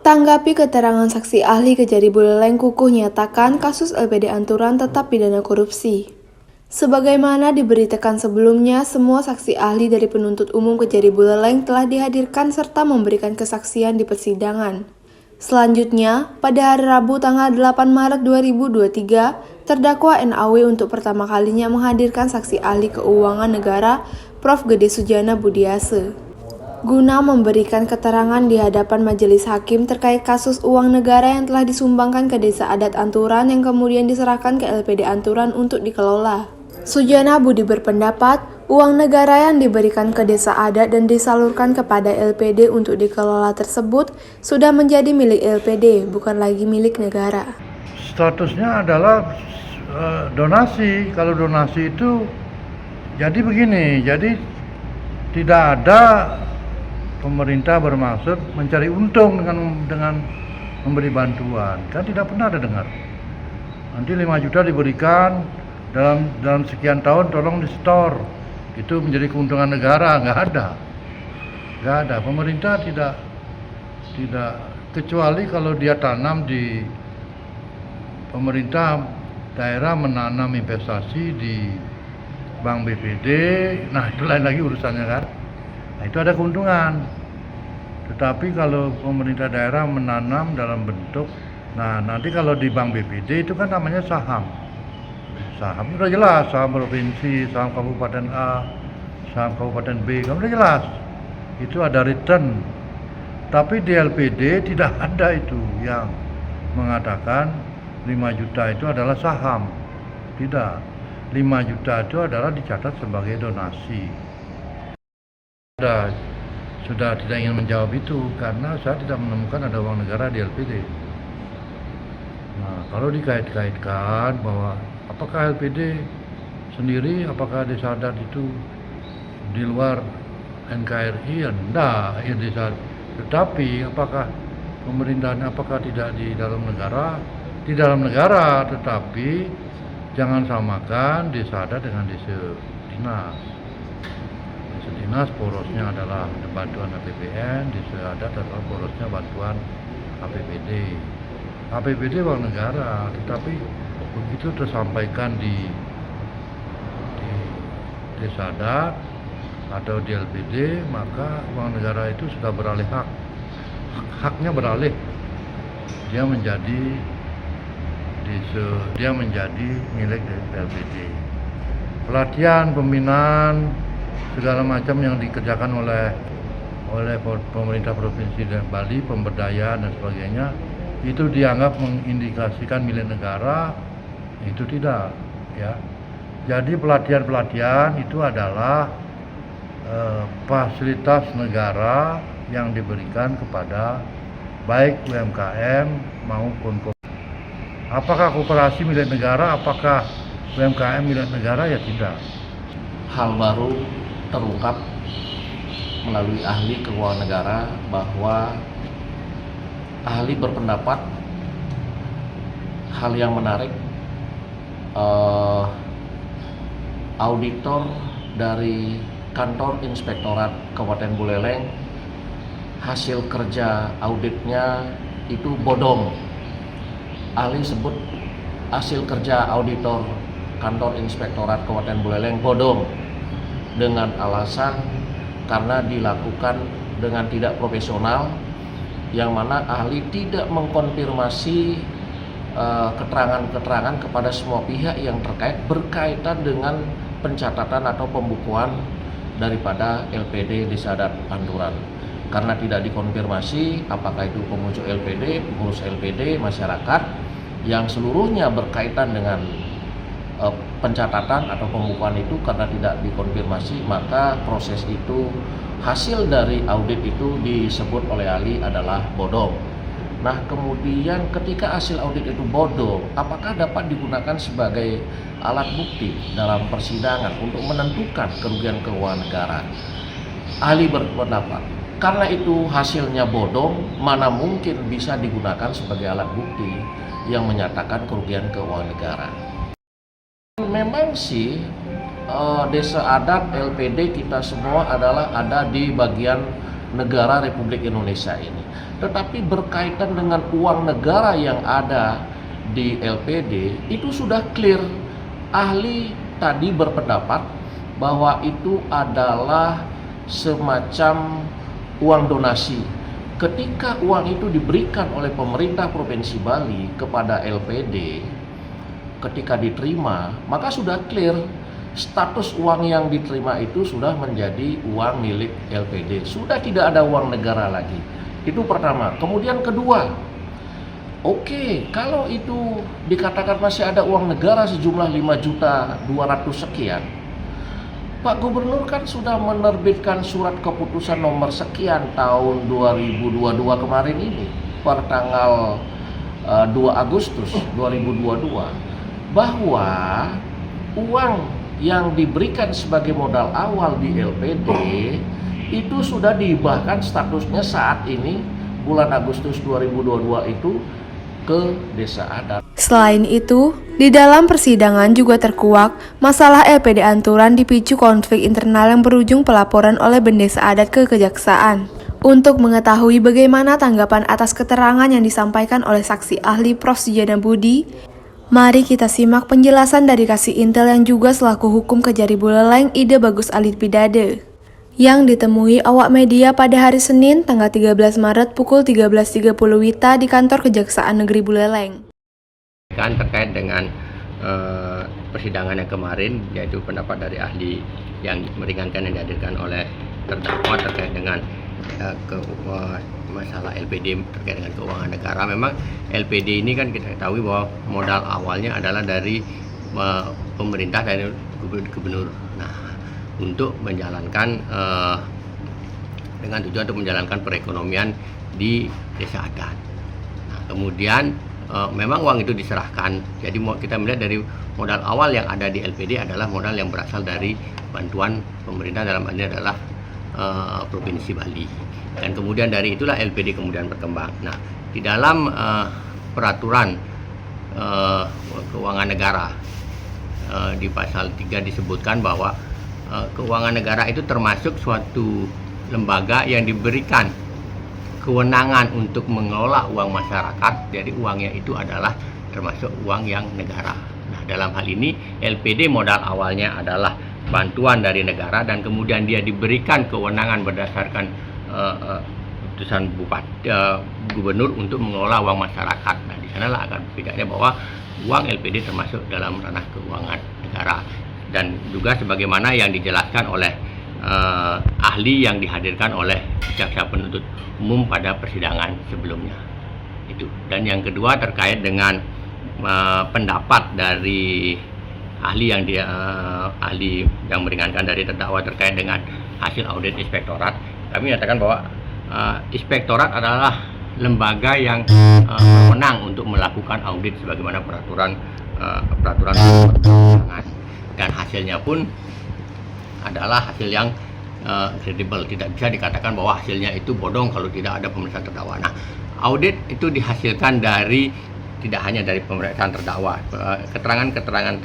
Tanggapi keterangan saksi ahli Kejari Buleleng, kukuh nyatakan kasus LPD Anturan tetap pidana korupsi. Sebagaimana diberitakan sebelumnya, semua saksi ahli dari penuntut umum Kejari Buleleng telah dihadirkan serta memberikan kesaksian di persidangan. Selanjutnya, pada hari Rabu tanggal 8 Maret 2023, terdakwa NAW untuk pertama kalinya menghadirkan saksi ahli keuangan negara Prof. Gede Sujana Budiase, guna memberikan keterangan di hadapan majelis hakim terkait kasus uang negara yang telah disumbangkan ke Desa Adat Anturan yang kemudian diserahkan ke LPD Anturan untuk dikelola. Sujana Budi berpendapat, uang negara yang diberikan ke Desa Adat dan disalurkan kepada LPD untuk dikelola tersebut sudah menjadi milik LPD, bukan lagi milik negara. Statusnya adalah donasi. Kalau donasi itu jadi begini, jadi tidak ada pemerintah bermaksud mencari untung dengan memberi bantuan. Kan tidak pernah ada dengar. Nanti 5 juta diberikan dalam sekian tahun, tolong di-store. Itu menjadi keuntungan negara, nggak ada. Pemerintah tidak kecuali kalau dia tanam di pemerintah daerah menanam investasi di Bank BPD, nah itu lain lagi urusannya kan. Nah, itu ada keuntungan. Tetapi kalau pemerintah daerah menanam dalam bentuk, nah nanti kalau di Bank BPD itu kan namanya saham. Saham udah jelas, saham provinsi, saham kabupaten A, saham kabupaten B, kan udah jelas. Itu ada return. Tapi di LPD tidak ada itu yang mengatakan 5 juta itu adalah saham. Tidak. 5 juta itu adalah dicatat sebagai donasi. Sudah tidak ingin menjawab itu karena saya tidak menemukan ada uang negara di LPD. Nah, kalau dikait-kaitkan bahwa apakah LPD sendiri, apakah Desa Adat itu di luar NKRI, ya enggak, ya desa. Tetapi apakah pemerintahan, apakah tidak di dalam negara? Di dalam negara, tetapi jangan samakan Desa Adat dengan Desa Dinas. Desa Dinas porosnya adalah bantuan APBN, Desa Adat adalah porosnya bantuan APBD. APBD uang negara, tetapi begitu tersampaikan di Desa Adat atau di LPD, maka uang negara itu sudah beralih hak. Haknya beralih. Dia menjadi milik LPD. Pelatihan, pembinaan, segala macam yang dikerjakan oleh pemerintah provinsi dan Bali, pemberdayaan dan sebagainya, itu dianggap mengindikasikan milik negara, itu tidak, ya. Jadi pelatihan itu adalah fasilitas negara yang diberikan kepada baik UMKM maupun apakah koperasi milik negara, apakah UMKM milik negara, ya tidak. Hal baru terungkap melalui ahli keuangan negara bahwa ahli berpendapat hal yang menarik, auditor dari kantor Inspektorat Kabupaten Buleleng hasil kerja auditnya itu bodong. Ahli sebut hasil kerja auditor kantor Inspektorat Kabupaten Buleleng bodong dengan alasan karena dilakukan dengan tidak profesional, yang mana ahli tidak mengkonfirmasi keterangan-keterangan kepada semua pihak yang terkait berkaitan dengan pencatatan atau pembukuan daripada LPD Desa Adat Anturan. Karena tidak dikonfirmasi apakah itu pengurus LPD, masyarakat yang seluruhnya berkaitan dengan pencatatan atau pembukuan itu, karena tidak dikonfirmasi, maka proses itu, hasil dari audit itu disebut oleh ahli adalah bodong. Nah, kemudian ketika hasil audit itu bodong, apakah dapat digunakan sebagai alat bukti dalam persidangan untuk menentukan kerugian keuangan negara? Ahli berpendapat, karena itu hasilnya bodong, mana mungkin bisa digunakan sebagai alat bukti yang menyatakan kerugian keuangan negara. Memang sih Desa Adat LPD kita semua adalah ada di bagian negara Republik Indonesia ini. Tetapi berkaitan dengan uang negara yang ada di LPD itu sudah clear. Ahli tadi berpendapat bahwa itu adalah semacam uang donasi. Ketika uang itu diberikan oleh pemerintah Provinsi Bali kepada LPD, ketika diterima, maka sudah clear status uang yang diterima itu sudah menjadi uang milik LPD. Sudah tidak ada uang negara lagi. Itu pertama. Kemudian kedua, oke, kalau itu dikatakan masih ada uang negara sejumlah 5.200.000 sekian, Pak Gubernur kan sudah menerbitkan surat keputusan nomor sekian tahun 2022 kemarin ini per tanggal 2 Agustus 2022 bahwa uang yang diberikan sebagai modal awal di LPD itu sudah dihibahkan statusnya saat ini bulan Agustus 2022 itu ke desa adat. Selain itu, di dalam persidangan juga terkuak masalah LPD Anturan dipicu konflik internal yang berujung pelaporan oleh bendesa adat ke kejaksaan. Untuk mengetahui bagaimana tanggapan atas keterangan yang disampaikan oleh saksi ahli Prof. Sujana Budi, mari kita simak penjelasan dari Kasih Intel yang juga selaku hukum Kejari Buleleng Ide Bagus Alit Pidade, yang ditemui awak media pada hari Senin tanggal 13 Maret pukul 13.30 WITA di kantor Kejaksaan Negeri Buleleng. Terkait dengan persidangan yang kemarin, yaitu pendapat dari ahli yang meringankan yang dihadirkan oleh terdakwa terkait dengan masalah LPD terkait dengan keuangan negara. Memang LPD ini kan kita ketahui bahwa modal awalnya adalah dari pemerintah dan gubernur. Nah, untuk menjalankan dengan tujuan untuk menjalankan perekonomian di desa adat. Nah, kemudian memang uang itu diserahkan. Jadi kita melihat dari modal awal yang ada di LPD adalah modal yang berasal dari bantuan pemerintah, dalam hal ini adalah Provinsi Bali. Dan kemudian dari itulah LPD kemudian berkembang. Nah, di dalam peraturan keuangan negara di pasal 3 disebutkan bahwa keuangan negara itu termasuk suatu lembaga yang diberikan kewenangan untuk mengelola uang masyarakat. Jadi uangnya itu adalah termasuk uang yang negara. Nah, dalam hal ini LPD modal awalnya adalah bantuan dari negara dan kemudian dia diberikan kewenangan berdasarkan putusan gubernur untuk mengelola uang masyarakat. Nah, di sanalah akan bedanya bahwa uang LPD termasuk dalam ranah keuangan negara. Dan juga sebagaimana yang dijelaskan oleh ahli yang dihadirkan oleh jaksa penuntut umum pada persidangan sebelumnya itu. Dan yang kedua terkait dengan pendapat dari ahli yang meringankan dari terdakwa terkait dengan hasil audit inspektorat. Kami menyatakan bahwa inspektorat adalah lembaga yang berwenang untuk melakukan audit sebagaimana peraturan perundangan, dan hasilnya pun adalah hasil yang kredibel. Tidak bisa dikatakan bahwa hasilnya itu bodong kalau tidak ada pemeriksaan terdakwa. Nah, audit itu dihasilkan dari tidak hanya dari pemeriksaan terdakwa, keterangan-keterangan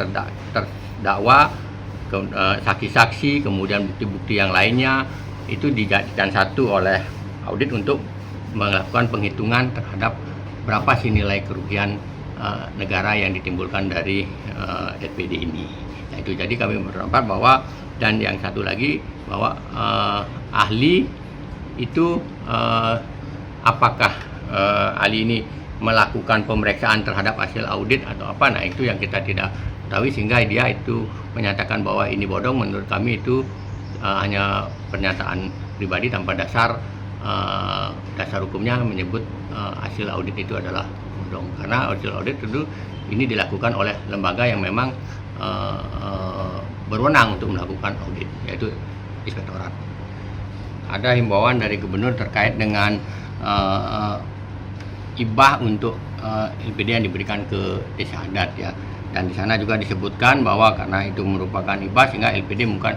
terdakwa, saksi-saksi, kemudian bukti-bukti yang lainnya itu dijadikan satu oleh audit untuk melakukan penghitungan terhadap berapa sih nilai kerugian negara yang ditimbulkan dari LPD ini. Nah, itu jadi kami berpendapat bahwa, dan yang satu lagi bahwa ahli itu apakah ahli ini melakukan pemeriksaan terhadap hasil audit atau apa, nah itu yang kita tidak tahu, sehingga dia itu menyatakan bahwa ini bodong. Menurut kami itu hanya pernyataan pribadi tanpa dasar hukumnya menyebut hasil audit itu adalah bodong, karena hasil audit itu ini dilakukan oleh lembaga yang memang berwenang untuk melakukan audit, yaitu inspektorat. Ada himbauan dari gubernur terkait dengan hibah untuk LPD yang diberikan ke desa adat, ya. Dan di sana juga disebutkan bahwa karena itu merupakan hibah sehingga LPD bukan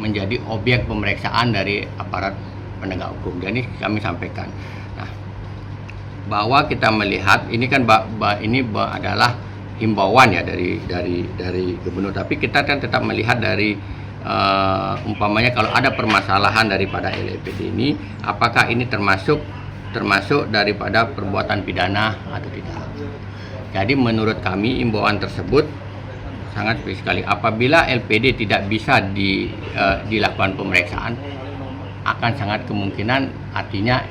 menjadi objek pemeriksaan dari aparat penegak hukum. Jadi kami sampaikan, nah, bahwa kita melihat ini kan ini adalah himbauan ya dari gubernur, tapi kita kan tetap melihat dari umpamanya kalau ada permasalahan daripada LPD ini, apakah ini termasuk daripada perbuatan pidana atau tidak. Jadi menurut kami imbauan tersebut sangat spesifik sekali. Apabila LPD tidak bisa dilakukan pemeriksaan, akan sangat kemungkinan artinya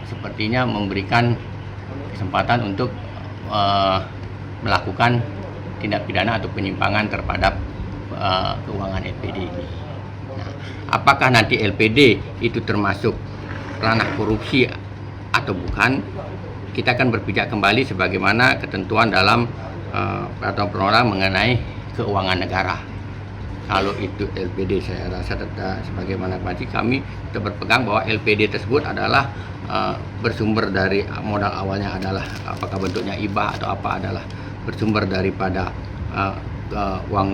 sepertinya memberikan kesempatan untuk melakukan tindak pidana atau penyimpangan terhadap keuangan LPD ini. Nah, apakah nanti LPD itu termasuk ranah korupsi atau bukan? Kita akan berpijak kembali sebagaimana ketentuan dalam peraturan perundang mengenai keuangan negara. Kalau itu LPD, saya rasa sebagaimana kami kita berpegang bahwa LPD tersebut adalah bersumber dari modal awalnya adalah apakah bentuknya hibah atau apa adalah bersumber daripada uang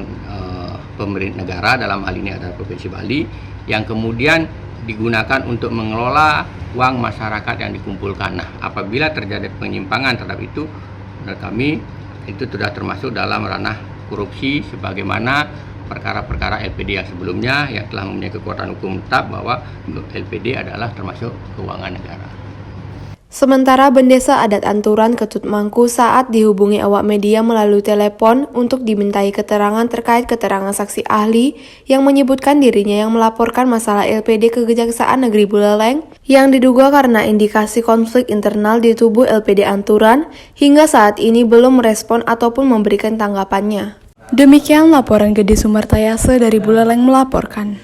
pemerintah negara, dalam hal ini adalah Provinsi Bali, yang kemudian digunakan untuk mengelola uang masyarakat yang dikumpulkan. Nah, apabila terjadi penyimpangan terhadap itu, menurut kami itu sudah termasuk dalam ranah korupsi sebagaimana perkara-perkara LPD yang sebelumnya yang telah mempunyai kekuatan hukum tetap bahwa LPD adalah termasuk keuangan negara. Sementara Bendesa Adat Anturan Ketut Mangku saat dihubungi awak media melalui telepon untuk dimintai keterangan terkait keterangan saksi ahli yang menyebutkan dirinya yang melaporkan masalah LPD ke Kejaksaan Negeri Buleleng yang diduga karena indikasi konflik internal di tubuh LPD Anturan, hingga saat ini belum merespon ataupun memberikan tanggapannya. Demikian laporan Gede Sumartayase dari Buleleng melaporkan.